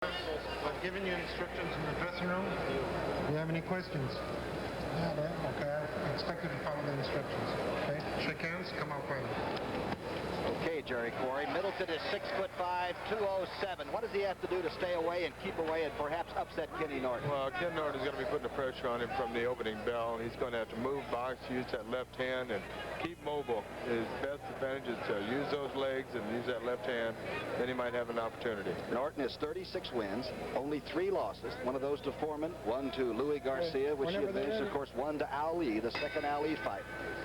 I've given you instructions in the dressing room. Do you have any questions? Yeah, okay. I expect you to follow the instructions. Okay? Shake hands. Come out finally. Okay, Jerry Quarry. Middleton is 6'5", 207. What does he have to do to stay away and keep away and perhaps upset Kenny Norton? Well, Ken Norton is going to be putting the pressure on him from the opening bell. He's going to have to move, box, use that left hand, and keep mobile. His best advantage is to use those legs and use that left hand. Then he might have an opportunity. Norton has 36 wins, only 3 losses. One of those to Foreman, one to Louis Garcia, which he advanced, of course, one to Ali, the second Ali fight.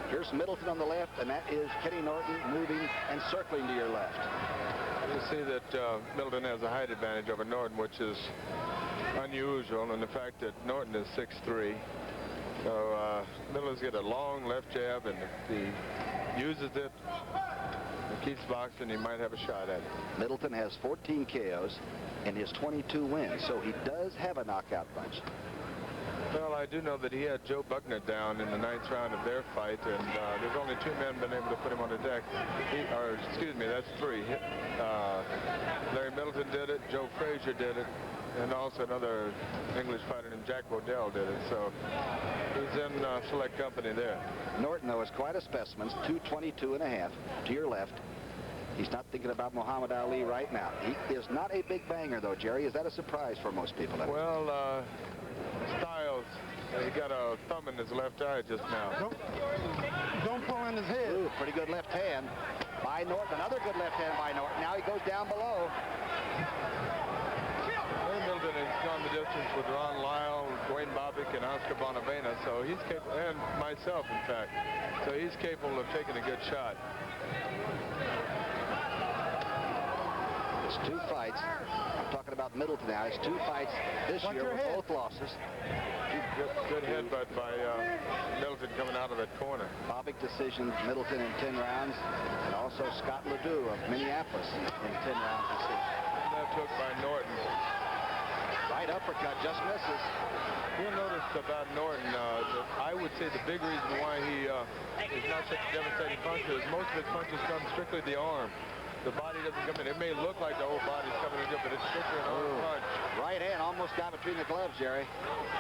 Here's Middleton on the left, and that is Kenny Norton moving and circling to your left. You see that Middleton has a height advantage over Norton, which is unusual, and the fact that Norton is 6'3". So Middleton's got a long left jab, and if he uses it and keeps boxing, he might have a shot at it. Middleton has 14 KOs in his 22 wins, so he does have a knockout punch. Well, I do know that he had Joe Bugner down in the 9th round of their fight, and there's only 2 men been able to put him on the deck. Excuse me, that's 3. Larry Middleton did it, Joe Frazier did it, and also another English fighter named Jack Bodell did it. So he's in select company there. Norton, though, is quite a specimen, 222.5 to your left. He's not thinking about Muhammad Ali right now. He is not a big banger, though, Jerry. Is that a surprise for most people? Well, Styles, he got a thumb in his left eye just now. Don't pull on his head. Ooh, pretty good left hand by Norton. Another good left hand by Norton. Now he goes down below. Middleton has gone the distance with Ron Lyle, Dwayne Bobbitt, and Oscar Bonavena, so he's capable, and myself, in fact. So he's capable of taking a good shot. It's 2 fights. I'm talking about Middleton now. It's 2 fights this year with both losses. Good headbutt by Middleton coming out of that corner. Bobbitt decision, Middleton in 10 rounds, and also Scott Ledoux of Minneapolis in 10 rounds decision. Left hook by Norton. Right uppercut, just misses. You'll notice about Norton, I would say the big reason why he is not such a devastating puncher is most of his punches come strictly the arm. The body doesn't come in. It may look like the whole body's coming in, but it's strictly an arm punch. Right hand almost got between the gloves, Jerry,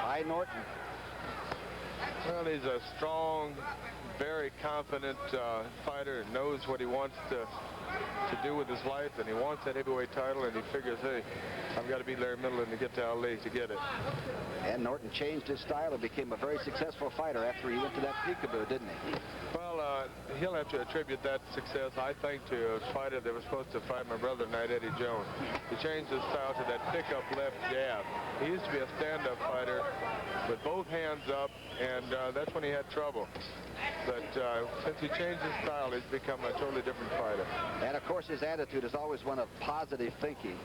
by Norton. Well, he's a strong, very confident fighter, knows what he wants to do with his life, and he wants that heavyweight title, and he figures, hey, I've got to beat Larry Middleton to get to Ali to get it. And Norton changed his style and became a very successful fighter after he went to that peekaboo, didn't he? Well, he'll have to attribute that success, I think, to a fighter that was supposed to fight my brother tonight, Eddie Jones. He changed his style to that pickup left jab. He used to be a stand-up fighter with both hands up, and that's when he had trouble. But since he changed his style, he's become a totally different fighter. And, of course, his attitude is always one of positive thinking.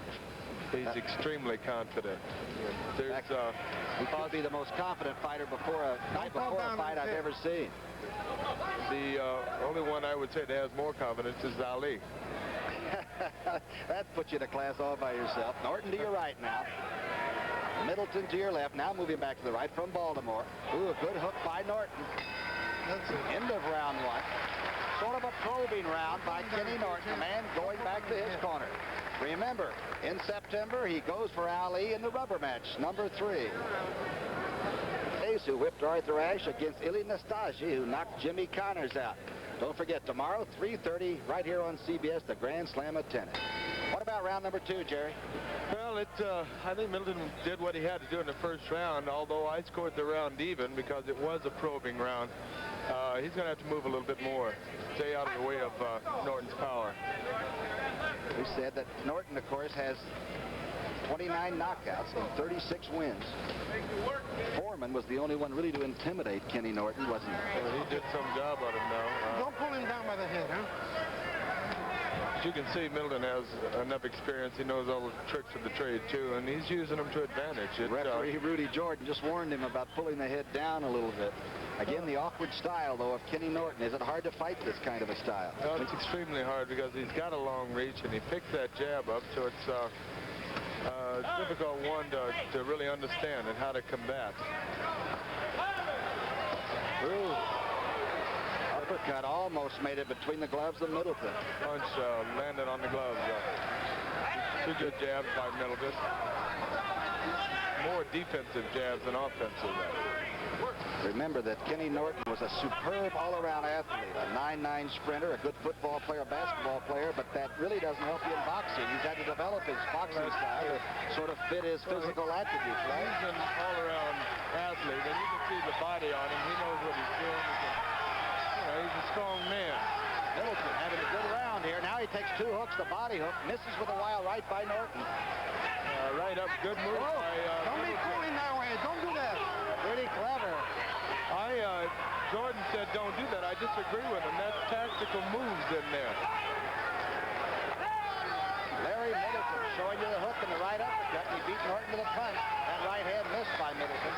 He's extremely confident. He could be the most confident fighter before a fight I've ever seen. The only one I would say that has more confidence is Ali. That puts you in a class all by yourself. Norton to your right now. Middleton to your left. Now moving back to the right from Baltimore. Ooh, a good hook by Norton. That's it. End of round 1. Sort of a probing round by Kenny Norton. The man going back to his corner. Remember, in September, he goes for Ali in the rubber match, number 3. Hayes, who whipped Arthur Ashe against Ili Nastasi, who knocked Jimmy Connors out. Don't forget, tomorrow, 3:30, right here on CBS, the Grand Slam of tennis. What about round number 2, Jerry? Well, I think Middleton did what he had to do in the first round, although I scored the round even because it was a probing round. He's going to have to move a little bit more, stay out of the way of Norton's power. We said that Norton, of course, has 29 knockouts and 36 wins. Foreman was the only one really to intimidate Kenny Norton, wasn't he? Well, he did some job on him now. Don't pull him down by the head, huh? As you can see, Middleton has enough experience. He knows all the tricks of the trade, too, and he's using them to advantage. Referee Rudy Jordan just warned him about pulling the head down a little bit. Again, the awkward style, though, of Kenny Norton. Is it hard to fight this kind of a style? No, it's extremely hard because he's got a long reach, and he picks that jab up, so it's a difficult one to really understand and how to combat. Ooh. Uppercut almost made it between the gloves of Middleton. Punch landed on the gloves. Two good jabs by Middleton. more defensive jabs than offensive. Remember that Kenny Norton was a superb all-around athlete, a 9'9" sprinter, a good football player, basketball player, but that really doesn't help you in boxing. He's had to develop his boxing style to sort of fit his physical attributes, right? He's an all-around athlete, and you can see the body on him. He knows what he's doing. He's a strong man. Middleton having a good round here. Now he takes 2 hooks, the body hook, misses with a wild right by Norton. Right up, good move by Don't be fooling that way. Don't do that. Pretty clever. Jordan said don't do that. I disagree with him. That's tactical moves in there. Larry Middleton showing you the hook and the right uppercut. He beat Norton to the punch. That right hand missed by Middleton.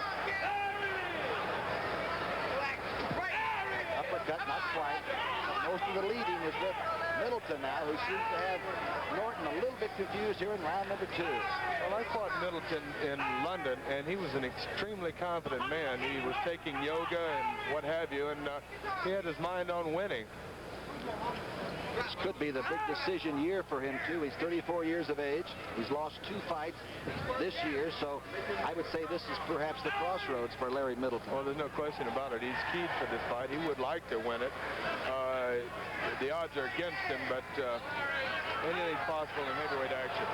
Uppercut, not quite. Most of the leading is with Middleton now, who seems to have Norton a little bit confused here in round number 2. Well, I fought Middleton in London, and he was an extremely confident man. He was taking yoga and what have you, and he had his mind on winning. This could be the big decision year for him, too. He's 34 years of age. He's lost 2 fights this year, so I would say this is perhaps the crossroads for Larry Middleton. Well, there's no question about it. He's keyed for this fight. He would like to win it. The odds are against him, but anything's possible in heavyweight action.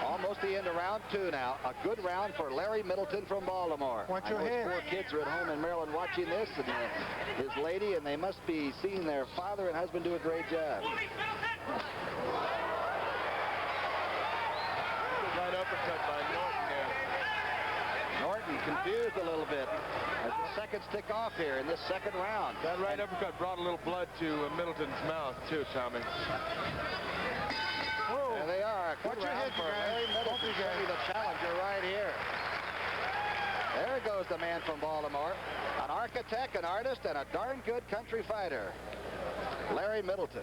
Almost the end of round 2 now. A good round for Larry Middleton from Baltimore. Watch your I know his head. 4 kids are at home in Maryland watching this, and his lady, and they must be seeing their father and husband do a great job. Right uppercut by Norton there. Norton confused a little bit as the seconds tick off here in this second round. That right uppercut brought a little blood to Middleton's mouth, too, Tommy. There they are. Good Watch your round head, for you guys. Larry Middleton. Should be the challenger right here. There goes the man from Baltimore. An architect, an artist, and a darn good country fighter. Larry Middleton.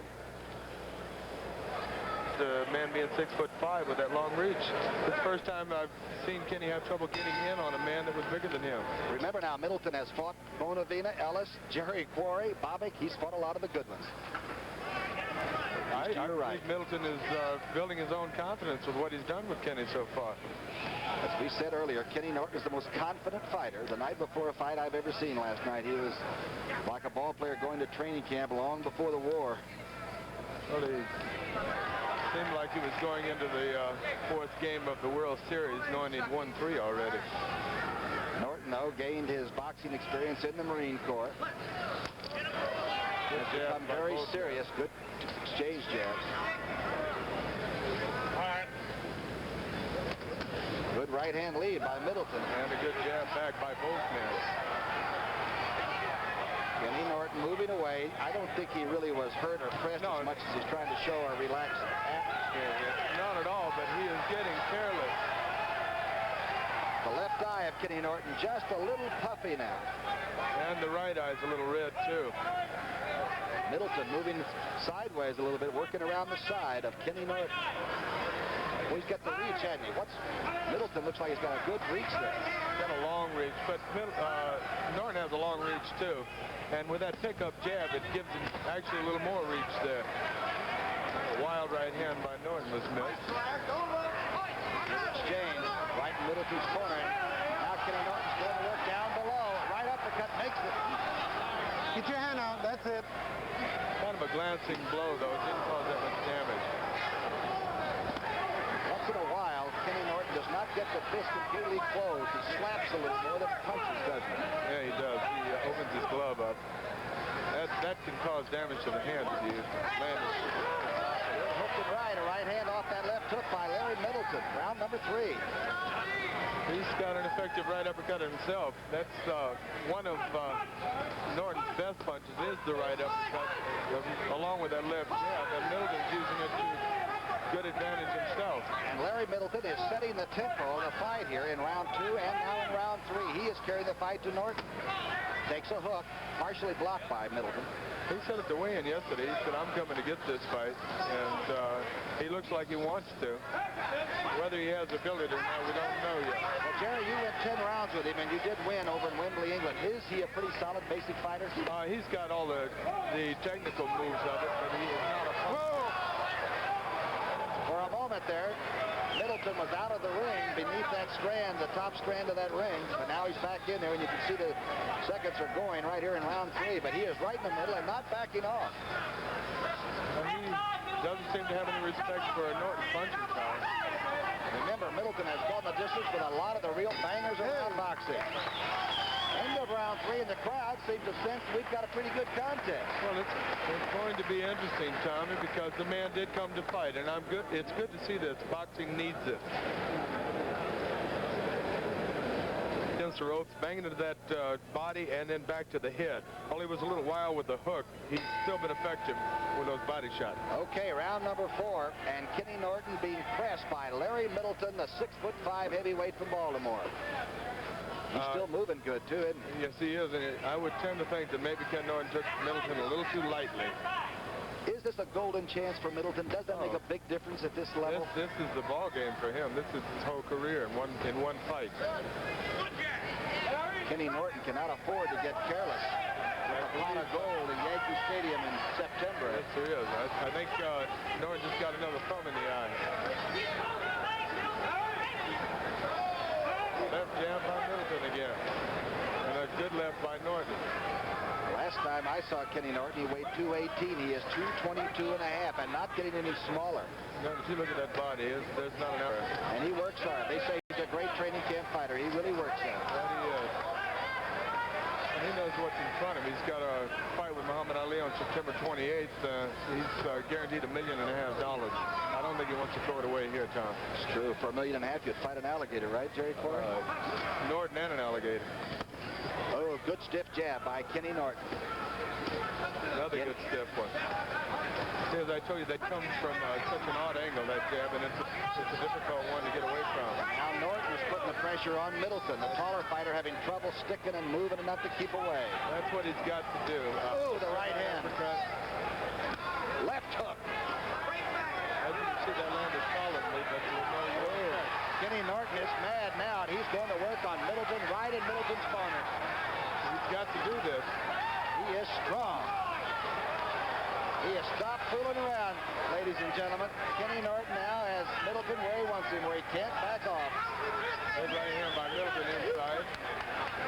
The man being 6'5" with that long reach. It's the first time I've seen Kenny have trouble getting in on a man that was bigger than him. Remember now, Middleton has fought Bonavena, Ellis, Jerry Quarry, Bobick. He's fought a lot of the good ones. I You're right. believe Middleton is building his own confidence with what he's done with Kenny so far. As we said earlier, Kenny Norton is the most confident fighter the night before a fight I've ever seen last night. He was like a ball player going to training camp long before the war. Well, he seemed like he was going into the 4th game of the World Series knowing he'd won 3 already. Norton, though, gained his boxing experience in the Marine Corps. Has become very serious. Good exchange jabs. All right. Good right hand lead by Middleton. And a good jab back by both men. Kenny Norton moving away. I don't think he really was hurt or pressed as much as he's trying to show a relaxed atmosphere here. Not at all, but he is getting careless. The left eye of Kenny Norton just a little puffy now. And the right eye's a little red, too. Middleton moving sideways a little bit, working around the side of Kenny Norton. Well, he's got the reach, hasn't he? Middleton looks like he's got a good reach there. Got a long reach, but Norton has a long reach, too. And with that pickup jab, it gives him actually a little more reach there. A wild right hand by Norton was missed. Exchange right in Middleton's corner. Now Kenny Norton's going to work down below. Right uppercut makes it. Get your hand out. That's it. Kind of a glancing blow, though. It didn't cause that much damage. Once in a while, Kenny Norton does not get the fist completely closed. He slaps a little more than punches, doesn't he? Yeah, he does. He opens his glove up. That can cause damage to the hand if you land it. Hook and right. A right hand off that left hook by Larry Middleton. Round number 3. He's got an effective right uppercut himself. That's one of Norton's best punches is the right uppercut, along with that left jab. And Middleton's using it to good advantage himself. And Larry Middleton is setting the tempo of the fight here in round 2 and now in round 3. He is carrying the fight to Norton. Takes a hook, partially blocked by Middleton. He said at the weigh-in yesterday, he said, I'm coming to get this fight. And he looks like he wants to. Whether he has the ability or not, we don't know yet. Well, Jerry, you went 10 rounds with him, and you did win over in Wembley, England. Is he a pretty solid basic fighter? He's got all the technical moves of it, but he is not a puncher. For a moment there, Middleton was out of the ring beneath that strand, the top strand of that ring, but now he's back in there, and you can see the seconds are going right here in round 3, but he is right in the middle and not backing off. And he doesn't seem to have any respect for a Norton punching power. Remember, Middleton has gone the distance with a lot of the real bangers around boxing. End of round 3, and the crowd seems to sense we've got a pretty good contest. Well, it's going to be interesting, Tommy, because the man did come to fight, and it's good to see this. Boxing needs it. Against the ropes, banging into that body and then back to the head. While he was a little wild with the hook, he's still been effective with those body shots. Okay, round number 4, and Kenny Norton being pressed by Larry Middleton, the 6'5" heavyweight from Baltimore. He's still moving good, too, isn't he? Yes, he is, and I would tend to think that maybe Ken Norton took Middleton a little too lightly. Is this a golden chance for Middleton? Does that make a big difference at this level? This is the ball game for him. This is his whole career in one fight. Kenny Norton cannot afford to get careless. With a pot of gold in Yankee Stadium in September. Yes, there is. I think Norton just got another thumb in the eye. Left jab by Middleton again. And a good left by Norton. Last time I saw Kenny Norton, he weighed 218. He is 222 and a half and not getting any smaller. No, if you look at that body, there's not an error. And he works hard. They say he's a great training camp fighter. He really works hard. That he is. And he knows what's in front of him. He's got a fight with Muhammad Ali on September 28th. He's guaranteed $1.5 million. I don't think he wants to throw it away here, Tom. It's true. For $1.5 million, you'd fight an alligator, right, Jerry Corey? Norton and an alligator. Oh, good stiff jab by Kenny Norton. Another good stiff one. As I told you, that comes from such an odd angle, that jab, and it's a difficult one to get away from. Now Norton is putting the pressure on Middleton, the taller fighter having trouble sticking and moving enough to keep away. That's what he's got to do. Oh, the right hand. Left hook. I didn't see that landed solidly, but there was no way. Kenny Norton is mad now, and he's going to work on Middleton right in Middleton's corner. He's got to do this. He is strong. He has stopped fooling around, ladies and gentlemen. Kenny Norton now has Middleton where he wants him, where he can't back off. Good right hand by Middleton inside.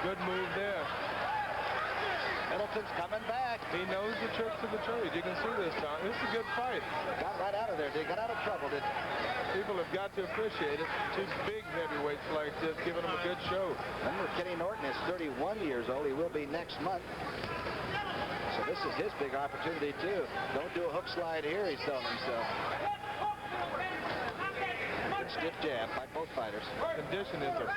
Good move there. Middleton's coming back. He knows the tricks of the trade. You can see this, Tom. This is a good fight. Got right out of there. They got out of trouble, didn't he? People have got to appreciate it. Two big heavyweights like this giving them a good show. Remember, Kenny Norton is 31 years old. He will be next month. So this is his big opportunity, too. Don't do a hook slide here, he's telling himself. Good stiff jab by both fighters. Condition is a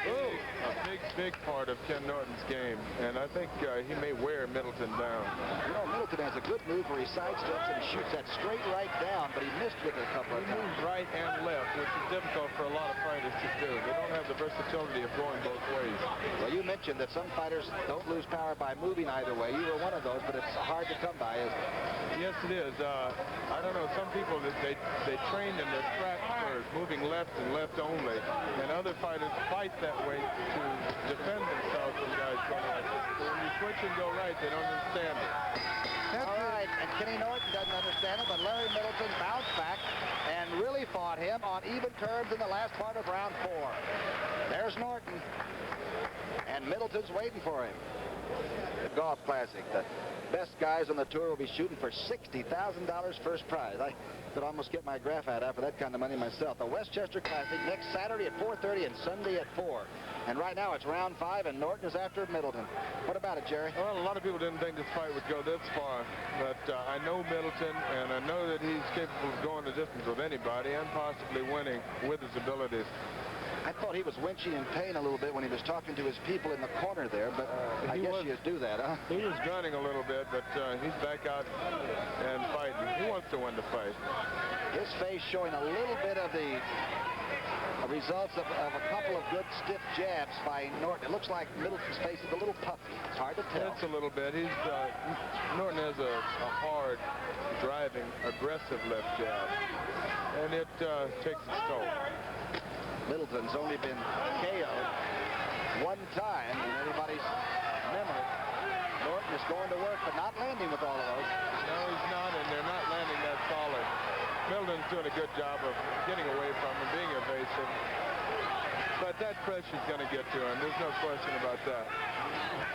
big part of Ken Norton's game, and I think he may wear Middleton down. You know, Middleton has a good move where he sidesteps and shoots that straight right down, but he missed with it a couple of He times. moves right and left, which is difficult for a lot of fighters to do. They don't have the versatility of going both ways. Well, you mentioned that some fighters don't lose power by moving either way. You were one of those, but it's hard to come by, isn't it? Yes, it is. I don't know. Some people, they train in their track for moving left and left only, and other fighters fight that way to defend themselves from guys going right. So when you switch and go right, they don't understand it. All right, and Kenny Norton doesn't understand it, but Larry Middleton bounced back and really fought him on even terms in the last part of round 4. There's Norton, and Middleton's waiting for him. The Golf Classic, the best guys on the tour will be shooting for $60,000 first prize. I could almost get my graph out for that kind of money myself. The Westchester Classic next Saturday at 4:30 and Sunday at 4. And right now it's round 5, and Norton is after Middleton. What about it, Jerry? Well, a lot of people didn't think this fight would go this far, but I know Middleton, and I know that he's capable of going the distance with anybody and possibly winning with his abilities. I thought he was winching in pain a little bit when he was talking to his people in the corner there, but I guess you do that, huh? He was grunting a little bit, but he's back out and fighting. He wants to win the fight. His face showing a little bit of the results of a couple of good stiff jabs by Norton. It looks like Middleton's face is a little puffy. It's hard to tell. It's a little bit. Norton has a hard, driving, aggressive left jab, and it takes its toll. Middleton's only been KO'd one time in anybody's memory. Norton is going to work, but not landing with all of those. No, he's not, and they're not landing that solid. Middleton's doing a good job of getting away from him, being evasive. But that pressure's going to get to him. There's no question about that.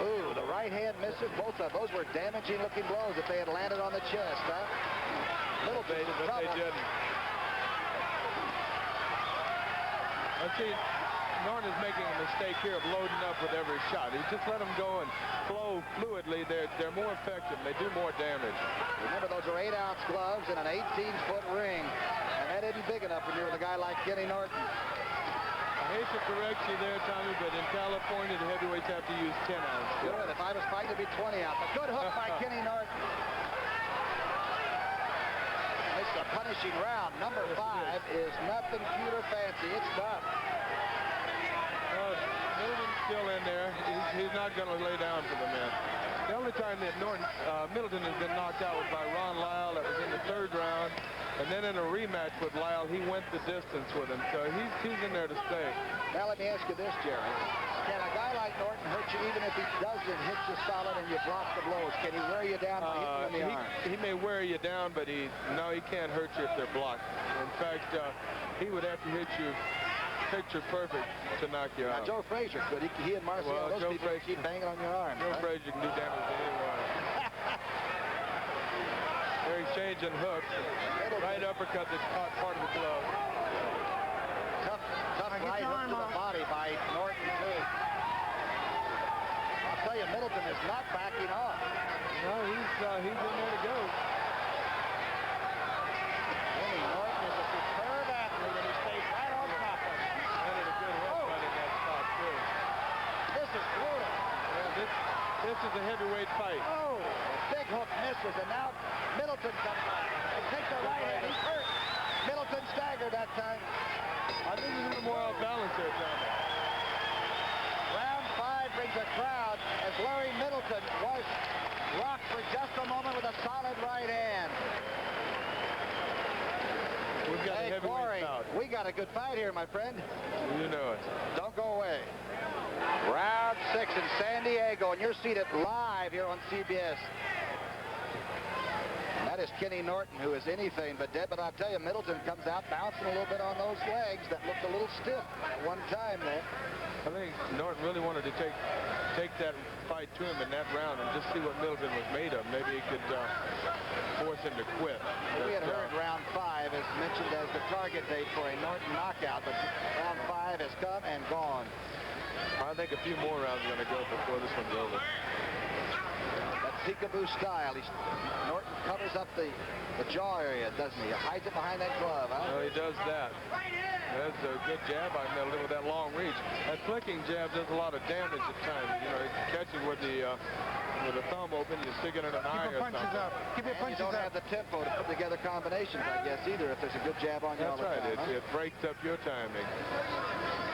Ooh, the right hand misses. Both of those were damaging looking blows if they had landed on the chest, huh? Middleton, but they didn't. Let's see, Norton is making a mistake here of loading up with every shot. He just let them go and flow fluidly. They're more effective. They do more damage. Remember, those are 8-ounce gloves and an 18-foot ring. And that isn't big enough when you're with a guy like Kenny Norton. I hate to correct you there, Tommy, but in California, the heavyweights have to use 10-ounce. Good. If I was fighting, it'd be 20 ounce. A good hook by Kenny Norton. It's a punishing round. Number 5 is nothing cute or fancy. It's tough. Middleton's still in there. He's not going to lay down for the men. The only time that Middleton has been knocked out was by Ron Lyle. That was in the 3rd round. And then in a rematch with Lyle, he went the distance with him. So he's in there to stay. Now let me ask you this, Jerry. Can a guy like Norton hurt you even if he doesn't hit you solid and you block the blows? Can he wear you down by hitting you in the arm? He may wear you down, but he can't hurt you if they're blocked. In fact, he would have to hit you picture perfect to knock you out. Now, Joe Frazier could. He and Marcel, those people keep banging on your arm. Joe Frazier can do damage to anyone. They're exchanging hooks. Right uppercut that's caught part of the glove. Tough right hook to the body by Norton, too. I'll tell you, Middleton is not backing off. No, he's in there to go. Kenny Norton is a superb athlete, and he stays right on top of him. Landed a good hook right in that spot, too. This is brutal. Yeah, this is a heavyweight fight. Oh, big hook misses, and now Middleton comes back. He takes the right hand. He's hurt. Middleton staggered that time. I think he's a little more off balance there, Tommy. Round 5 brings a crowd as Larry Middleton was rocked for just a moment with a solid right hand. We've got a heavyweight bout. We got a good fight here, my friend. You know it. Don't go away. Round 6 in San Diego, and you're seated live here on CBS. That is Kenny Norton, who is anything but dead. But I'll tell you, Middleton comes out bouncing a little bit on those legs that looked a little stiff at one time there. I think Norton really wanted to take that fight to him in that round and just see what Middleton was made of. Maybe he could force him to quit. We had heard round 5 is mentioned as the target date for a Norton knockout, but round 5 has come and gone. I think a few more rounds are going to go before this one's over. That peekaboo style. Norton covers up the jaw area, doesn't he? He hides it behind that glove, huh? No, he does that. That's a good jab by Middleton with that long reach. That flicking jab does a lot of damage at times. You know, you catch it with the thumb open, you stick it in an eye or something. Keep your punches you don't up. have the tempo to put together combinations, I guess, either, if there's a good jab on you all That's the right. time. It breaks up your timing.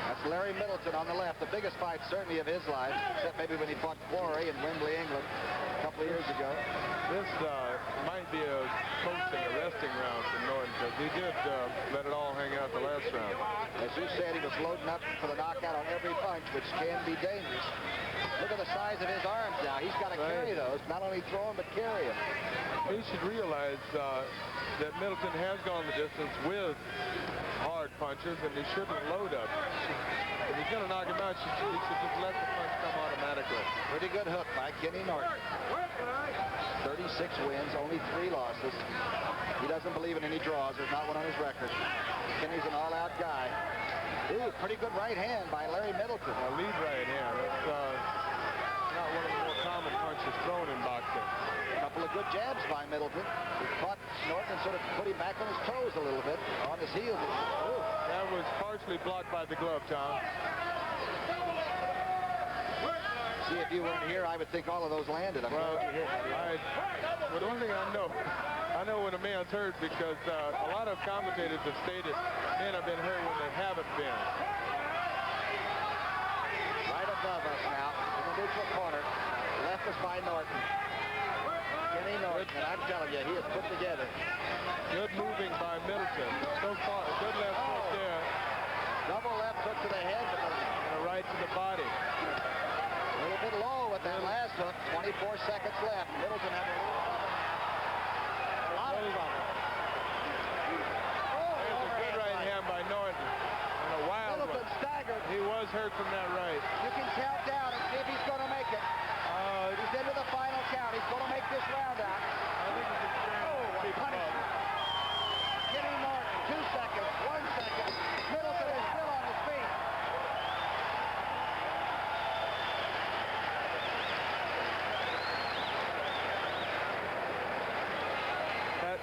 That's Larry Middleton on the left. The biggest fight, certainly, of his life, except maybe when he fought Quarry in Wembley, England, a couple of years ago. This might be a coaching, a resting round for Norton, because he did let it all hang out the last round. As you said, he was loading up for the knockout on every punch, which can be dangerous. Look at the size of his arms now. He's got to carry those, not only throw them, but carry them. He should realize that Middleton has gone the distance with hard punches, and he shouldn't load up. If he's going to knock him out, he should just let the punch come automatically. Pretty good hook by Kenny Norton. 36 wins, only 3 losses. He doesn't believe in any draws. There's not one on his record. Kenny's an all-out guy. Ooh, pretty good right hand by Larry Middleton. A lead right hand. That's not one of the more common punches thrown in boxing. A couple of good jabs by Middleton. He caught Norton and sort of put him back on his toes a little bit, on his heels. Ooh. That was partially blocked by the glove, Tom. See, if you weren't here, I would think all of those landed. Well, the one thing I know when a man's hurt, because a lot of commentators have stated men have been hurt when they haven't been. Right above us now, in the neutral corner. Left is by Norton. Kenny Norton, and I'm telling you, he is put together. Good moving by Middleton. So far, good left hook there. Double left hook to the head, And a right to the body. a little bit low with that last hook. 24 seconds left. Middleton having a lot of trouble. was hurt from that right. You can count down and see if he's going to make it. He's into the final count. He's going to make this round out. I think it's experience. Kenny Norton, 2 seconds, 1 second. Middleton is still on his feet. That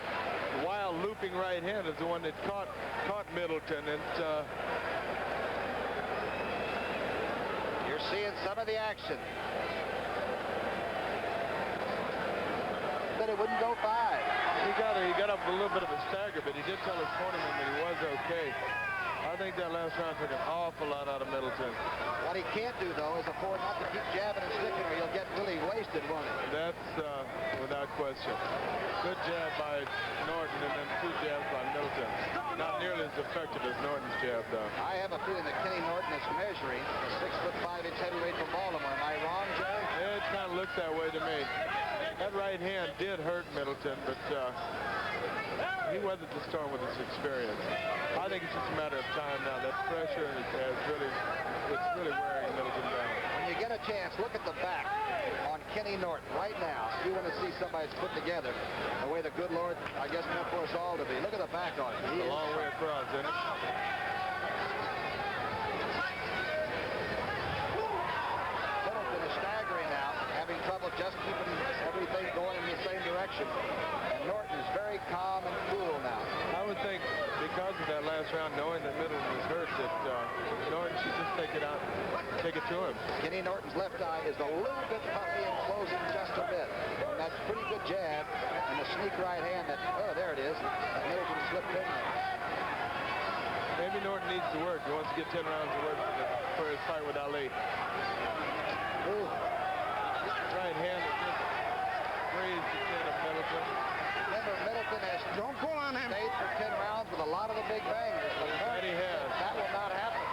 wild looping right hand is the one that caught Middleton. And you're seeing some of the action. But it wouldn't go 5. He got up a little bit of a stagger, but he did tell his opponent that he was okay. I think that last round took an awful lot out of Middleton. What he can't do, though, is afford not to keep jabbing and sticking, or he'll get really wasted, won't he? That's without question. Good jab by Norton, and then 2 jabs by Middleton. Not nearly as effective as Norton's jab, though. I have a feeling that Kenny Norton is measuring a 6'5" heavyweight from Baltimore. Am I wrong, Jerry? It kind of looks that way to me. That right hand did hurt Middleton, but he weathered the storm with his experience. I think it's just a matter of time now. That pressure it's really wearing Middleton down. When you get a chance, look at the back on Kenny Norton right now. If you want to see somebody that's put together the way the good Lord, I guess, meant for us all to be. Look at the back on him. It's a long way across, isn't it? Middleton is staggering now, having trouble just keeping everything going in the same direction. And Norton is very calm and cool now. I would think because of that last round, knowing that Middleton was hurt, that Norton should just take it to him. Kenny Norton's left eye is a little bit puffy and closing just a bit. And that's a pretty good jab and a sneak right hand that, oh, there it is. Middleton slipped in there. Maybe Norton needs to work. He wants to get 10 rounds of work for his fight with Ali. Ooh. Right hand that just grazed the chin of Middleton. Remember, Middleton has Don't pull on him. stayed for 10 rounds with a lot of the big bangers. But That he has. that will not happen.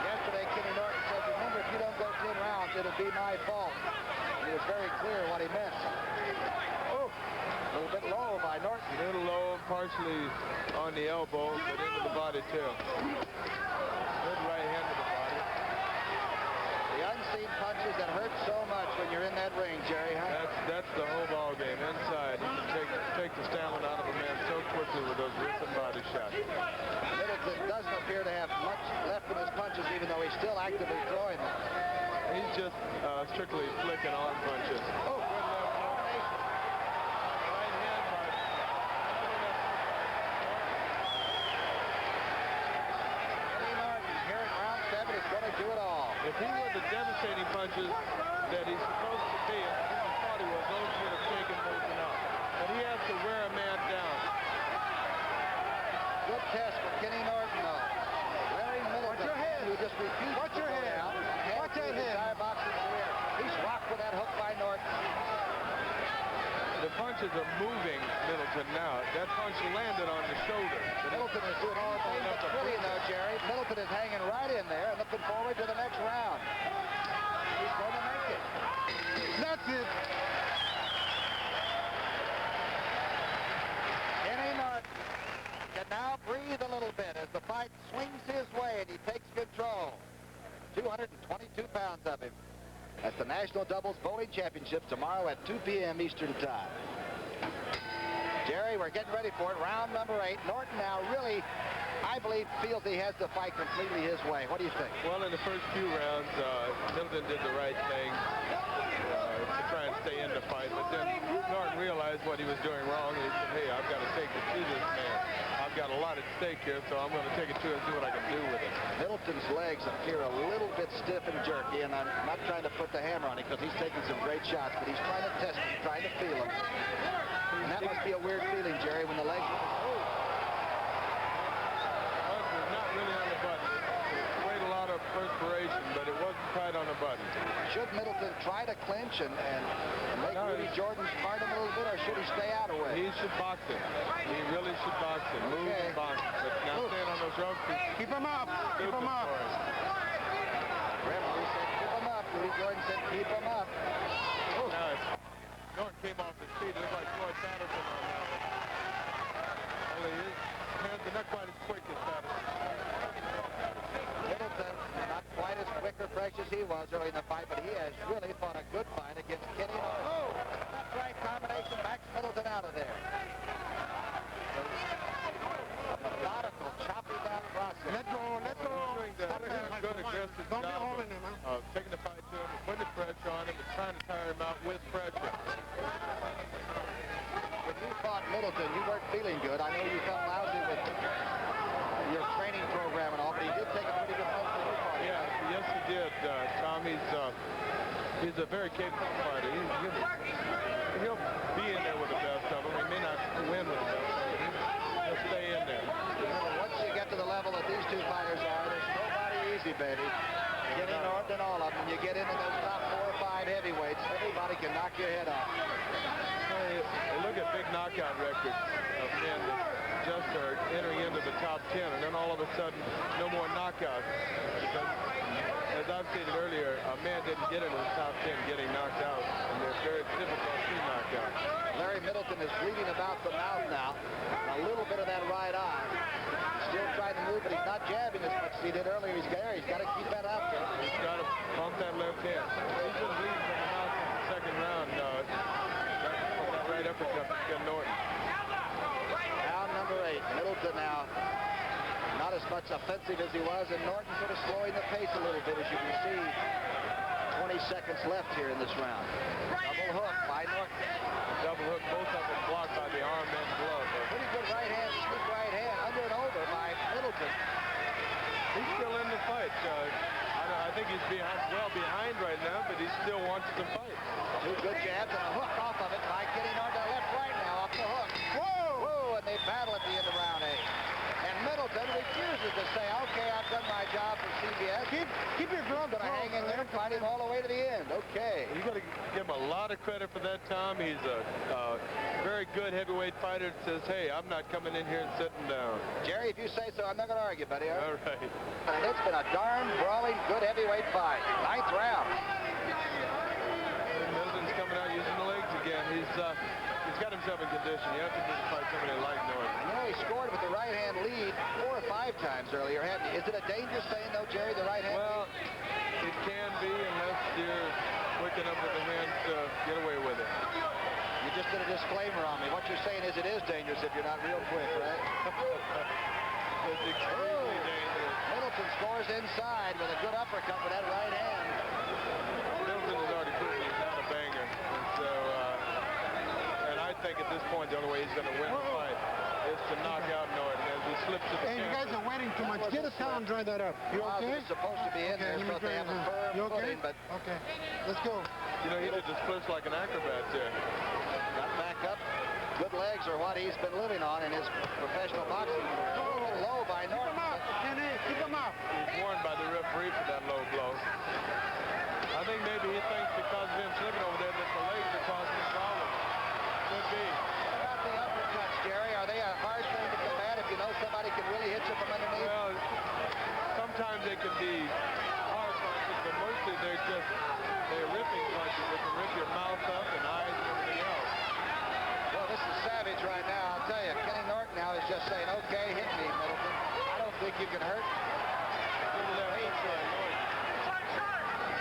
Yesterday, Kenny Norton said, remember, if you don't go 10 rounds, it'll be my fault. He was very clear what he meant. Oh, a little bit low by Norton. A little low, partially on the elbow, but into the body, too. Good right hand to the body. The unseen punches that hurt so much when you're in that ring, Jerry, huh? That's the whole ball game. Inside, you can take the stamina out of a man so quickly with those wrist and body shots. Middleton doesn't appear to have much left in his punches, even though he's still actively throwing them. He's just strictly flicking on punches. Oh, Good left hook. Right hand by Kenny Norton here in round 7 is going to do it all. If he were the devastating punches that he's supposed to be, and people thought he was, those would have taken Middleton out. But he has to wear a man down. Good test for Kenny Norton, though. Larry Middleton, Watch your head. who just refused Watch to your go head. down. Watch that His head. Thai boxing career. He's rocked with that hook by Norton. The punches are moving Middleton now. That punch landed on the shoulder. Middleton is doing all things but pretty, though, Jerry. Middleton is hanging right in there and looking forward to the next round. He's going to make it. That's it. Kenny Norton can now breathe a little bit as the fight swings his way and he takes control. 222 pounds of him. That's the National Doubles Bowling Championships tomorrow at 2 p.m. Eastern Time. Jerry, we're getting ready for it. Round number 8. Norton now really, I believe, feels he has the fight completely his way. What do you think? Well, in the first few rounds, Middleton did the right thing to try and stay in the fight. But then Norton realized what he was doing wrong. And he said, hey, I've got to take it to this man. I've got a lot at stake here, so I'm going to take it to him and see what I can do with it. Middleton's legs appear a little bit stiff and jerky, and I'm not trying to put the hammer on it because he's taking some great shots, but he's trying to test them, trying to feel them. And that must be a weird feeling, Jerry, when the legs... Well, it's not really on the button. It weighed a lot of perspiration, but it wasn't tight on the button. Should Middleton try to clinch and make Rudy Jordan fight him a little bit, or should he stay out of way? He should box him. He really should box him. Move and box him. But now staying on those ropes, Keep him up. Keep him up. Referee said keep him up. Rudy Jordan said keep him up. Norton came off his feet. It looked like Floyd Patterson on that one. Only his hands are not quite as quick as Patterson. Middleton fresh as he was early in the fight, but he has really fought a good fight against Kenny Norton. Oh, left right combination backs Middleton out of there. A methodical, chopping down process. Let go. Stop Doing that. a good aggressive Don't be job holding him, huh? of taking the fight to him, and putting the pressure on him, and trying to tire him out with pressure. When you fought Middleton, you weren't feeling good. I know you felt lousy with your training program and all, but he did take a pretty good punch when you fought him. Yeah, yes he did, Tom. He's a very capable fighter. He'll be in there with the best of them. He may not win with the best of them. He'll stay in there. Once you get to the level that these two fighters are, there's nobody easy, baby. Getting Norton and all of them. You get into those top 4 or 5 heavyweights, everybody can knock your head off. Look at big knockout records of men that just are entering into the top 10, and then all of a sudden, no more knockouts. Because, as I've stated earlier, a man didn't get into the top 10 getting knocked out, and they're very difficult to knock out. Larry Middleton is bleeding about the mouth now, and a little bit of that right eye. Still trying to move, but he's not jabbing as much as he did earlier. He's got to keep that out there. He's got to pump that left hand. He's been bleeding from the mouth in the second round. That right uppercut to Ken Norton. Round number 8. Middleton now not as much offensive as he was, and Norton sort of slowing the pace a little bit, as you can see. 20 seconds left here in this round. Double hook by Norton. Double hook, both of them blocked by the arm and glove. Pretty good right hand, sneak right hand, under and over by Middleton. He's still in the fight. I think he's well behind right now, but he still wants to fight. 2 good jabs and a hook off of it by Kenny Norton. Left right now off the hook. Whoa! And they battle at the end of round 8. And Middleton refuses to say, okay, I've done my job for CBS. Keep your gloves I'm going to hang in there and fight him all the way to the end. Okay. You got to give him a lot of credit for that, Tom. He's a very good heavyweight fighter that says, hey, I'm not coming in here and sitting down. Jerry, if you say so, I'm not going to argue, buddy. All right. And it's been a darn brawling, good heavyweight fight. 9th round. Middleton's coming out using the legs again. He's got himself in condition. You have to just fight somebody like Norton. You know, he scored with the right hand lead 4 or 5 times earlier. Is it a dangerous thing, though, Jerry, the right hand Well, lead? it can be unless you're quick enough with the hands to get away with it. You just did a disclaimer on me. What you're saying is it is dangerous if you're not real quick, right? It's extremely dangerous. Middleton scores inside with a good uppercut with that right hand. Middleton has already proven he's not a banger. And so, and I think at this point the only way he's going to win the fight is to knock out Norton as he slips to the Hey, you guys are waiting too much. Get a towel and dry that up. You okay? He's supposed to be in there, let me supposed to dry have a it. firm You okay? footing, but Okay, let's go. You know, he did the splits like an acrobat there. got back up. Good legs are what he's been living on in his professional boxing career. A little low by Norton. Keep him up. He's warned by the referee for that low blow. I think maybe he thinks because of him slipping over there that the legs are causing him problems. Could be. What about the uppercuts, Jerry? Are they a hard thing to combat if you know somebody can really hit you from underneath? Well, sometimes they can be hard punches, but mostly they're ripping punches that can rip your mouth up and eyes and everything else. Well, this is savage right now. I'll tell you, Kenny Norton now is just saying, okay, hit me, Middleton. I don't think you can hurt me.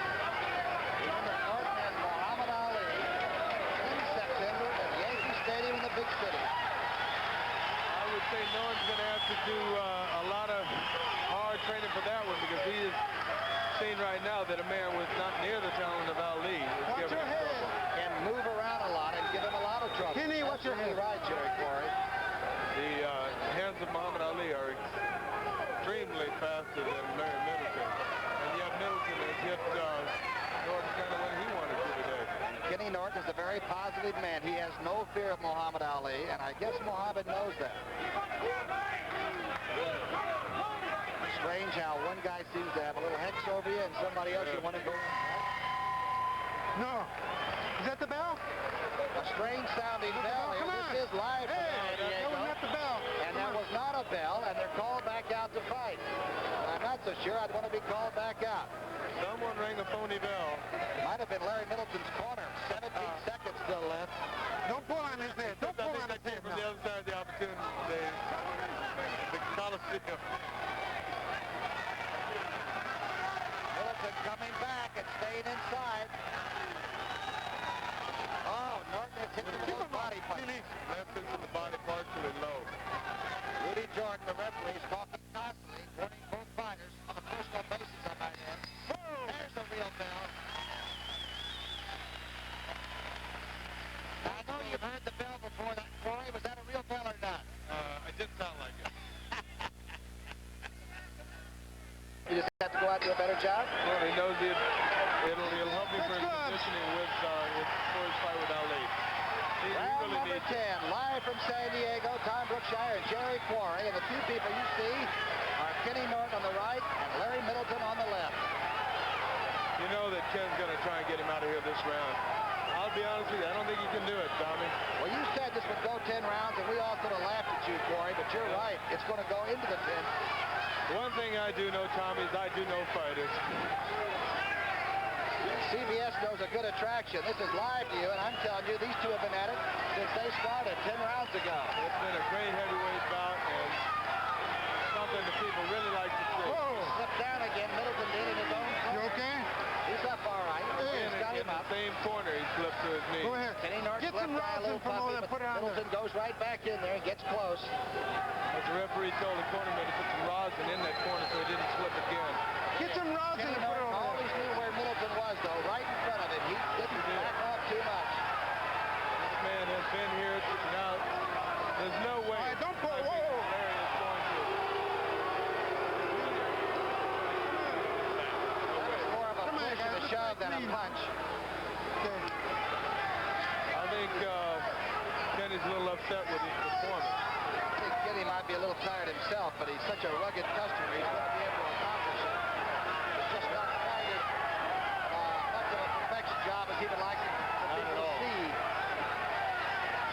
Remember Norton and Muhammad Ali in September at Yankee Stadium in the big city. I would say Norton's going to have to do a lot of hard training for that one because he is seeing right now that a man with not near the talent of Ali is Watch giving your him head. trouble. And move around a lot and give him a lot of trouble. Kenny, watch your Absolutely head. right, Jerry Corey. The hands of Muhammad Ali are extremely faster than Larry Middleton. And yet Middleton has hit Norton kind of when he wanted to today. Kenny Norton is a very positive man. He has no fear of Muhammad Ali, and I guess Muhammad knows that. Strange how one guy seems to have a little hex over you and somebody else you want to go. No. Is that the bell? A strange sounding bell here. Come on. This is live from San Hey, that Diego. wasn't the bell. And that was not a bell, and they're called back out to fight. And I'm not so sure I'd want to be called back out. Someone rang a phony bell. Might have been Larry Middleton's corner. 17 seconds still left. Don't pull on his head. Don't pull on I his think that came head from the now. other side of the opportunity. The Coliseum. Middleton coming back. laying inside. Oh, Norton has hit him with a body punch. Left into the body partially low. Rudy Jordan, the referee, is talking constantly, warning both fighters on a personal basis, I might add. There's the real bell. Now, I know you've heard the bell before. Corey, was that a real bell or not? It did sound like it. You just have to go out and do a better job? Well, he knows it'll help him for his conditioning for his fight with Ali. He Round really number needs 10, live from San Diego, Tom Brookshire and Jerry Quarry. And the two people you see are Kenny Norton on the right and Larry Middleton on the left. You know that Ken's going to try and get him out of here this round. I'll be honest with you, I don't think he can do it, Tommy. Well, you said this would go 10 rounds, and we all sort of laughed at you, Quarry, but you're right. It's going to go into the 10th. One thing I do know, Tommy, is I do know fighters. CBS knows a good attraction. This is live to you, and I'm telling you, these two have been at it since they started 10 rounds ago. It's been a great heavyweight bout, and something that people really like to see. Whoa! Slipped down again. Middleton did in his own corner. You okay? He's up all right. And He's got in him the up. same corner, he slipped to his knee. Go ahead. Kenny Norton Get left some eye a little rosin from over puffy, there. but Put it on Middleton there. goes right back in there and gets close. As the referee told the cornerman to put some rosin in that corner so he didn't slip again. Get some rosin Kenny and put it Norton over there. always knew where Middleton was, though, right in front of him. He didn't back off too much. This man has been here now. There's no way. All right, don't pull. I think Whoa. Larry is going to. That was more of a Come on, push and a guys. shove than a punch. Okay. I think Kenny's a little upset with his performance. I think Kenny might be a little tired himself, but he's such a rugged customer, he's going to be able to accomplish it. It's just not quite as much of a perfection job as he would like to see.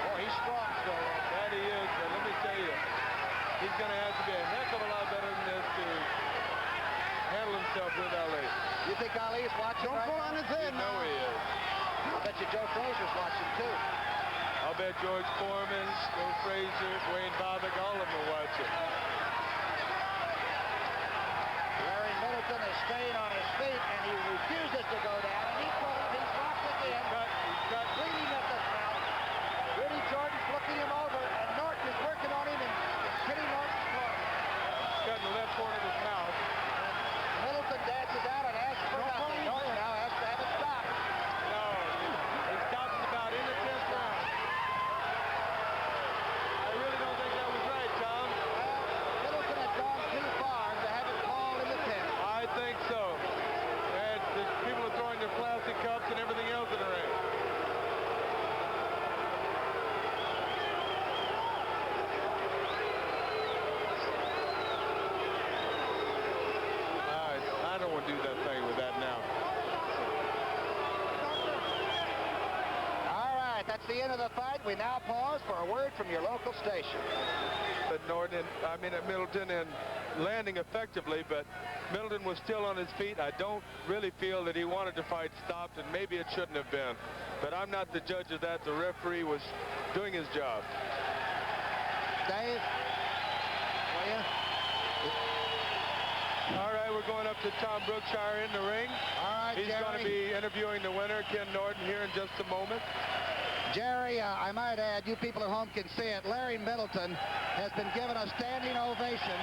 Boy, he's strong still. That he is, but let me tell you, he's going to have to be a heck of a lot better than this to handle himself with Ali. You think Ali's watching Don't right pull now? on his head You know now. he is. I bet you Joe Frazier's watching too. I'll bet George Foreman, Joe Frazier, Wayne Bobbitt, all of them are watching. Larry Middleton is staying on his feet, and he refuses to go down. And he's rocked again. He's cut. Bleeding at this now. Rudy Jordan's looking him over, and Norton is working on him in Kenny Norton's corner. Cut in the left corner of his mouth. Middleton dances out and asks for nothing. Norton now has to have it stopped. No, he stopped about in the 10th round. I really don't think that was right, Tom. Well, Middleton had gone too far to have it called in the 10th. I think so. And the people are throwing their plastic cups and everything else in the ring. I don't want to do that thing with that now. All right, that's the end of the fight. We now pause for a word from your local station. At Norton, at Middleton, and landing effectively, but Middleton was still on his feet. I don't really feel that he wanted the fight stopped, and maybe it shouldn't have been. But I'm not the judge of that. The referee was doing his job. Dave, will you? All right, we're going up to Tom Brookshire in the ring. All right, He's Jerry. going to be interviewing the winner, Ken Norton, here in just a moment. Jerry, I might add, you people at home can see it. Larry Middleton has been given a standing ovation.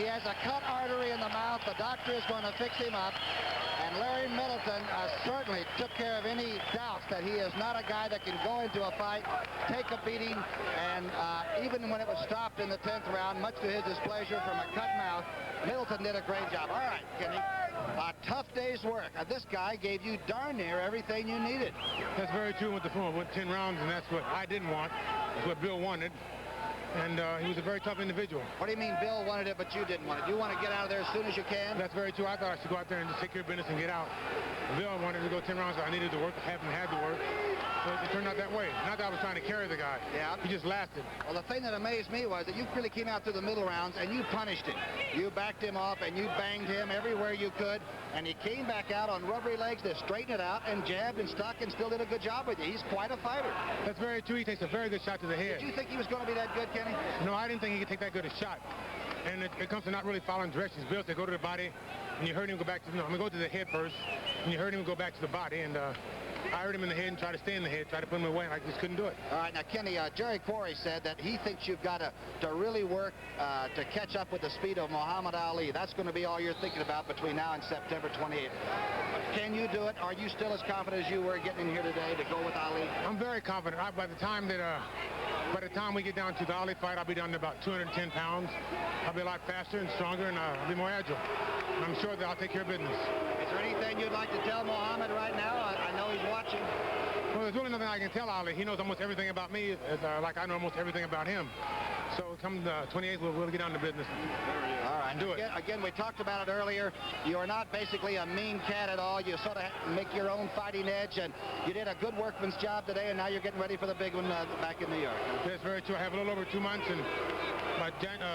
He has a cut artery in the mouth. The doctor is going to fix him up. And Larry Middleton certainly took care of any doubts that he is not a guy that can go into a fight, take a beating, and even when it was stopped in the 10th round, much to his displeasure from a cut mouth, Middleton did a great job. All right, Kenny, a tough day's work. This guy gave you darn near everything you needed. That's very true with the form. Went 10 rounds, and that's what I didn't want. That's what Bill wanted. And he was a very tough individual. What do you mean Bill wanted it, but you didn't want it? You want to get out of there as soon as you can? That's very true. I thought I should go out there and just take care of business and get out. Bill wanted to go 10 rounds, so I needed to work, had to work. So it turned out that way. Not that I was trying to carry the guy. Yeah. He just lasted. Well, the thing that amazed me was that you really came out through the middle rounds and you punished him. You backed him off and you banged him everywhere you could. And he came back out on rubbery legs to straighten it out and jabbed and stuck and still did a good job with you. He's quite a fighter. That's very true. He takes a very good shot to the head. Did you think he was going to be that good, Kenny? No, I didn't think he could take that good a shot. And it comes to not really following directions. Bill said go to the body, and you heard him go back to, I'm going to go to the head first, and you heard him go back to the body, and I heard him in the head and try to stay in the head, try to put him away, and I just couldn't do it. All right, now, Kenny, Jerry Quarry said that he thinks you've got to really work to catch up with the speed of Muhammad Ali. That's going to be all you're thinking about between now and September 28th. Can you do it? Are you still as confident as you were getting in here today to go with Ali? I'm very confident. By the time we get down to the Ali fight, I'll be down to about 210 pounds. I'll be a lot faster and stronger, and I'll be more agile. And I'm sure that I'll take care of business. Is there anything you'd like to tell Muhammad right now? I know he's watching. Well, there's really nothing I can tell Ali. He knows almost everything about me, like I know almost everything about him. So come the 28th, we'll get down to business. All right. Do it. Again, we talked about it earlier. You are not basically a mean cat at all. You sort of make your own fighting edge, and you did a good workman's job today, and now you're getting ready for the big one back in New York. That's very true. I have a little over 2 months, and by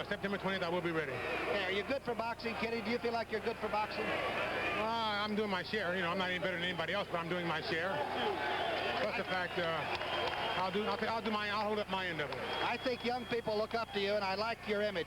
September 20th, I will be ready. Hey, are you good for boxing, Kenny? Do you feel like you're good for boxing? I'm doing my share. You know, I'm not any better than anybody else, but I'm doing my share. Plus the fact, I'll hold up my end of it. I think young people look up to you, and I like your image.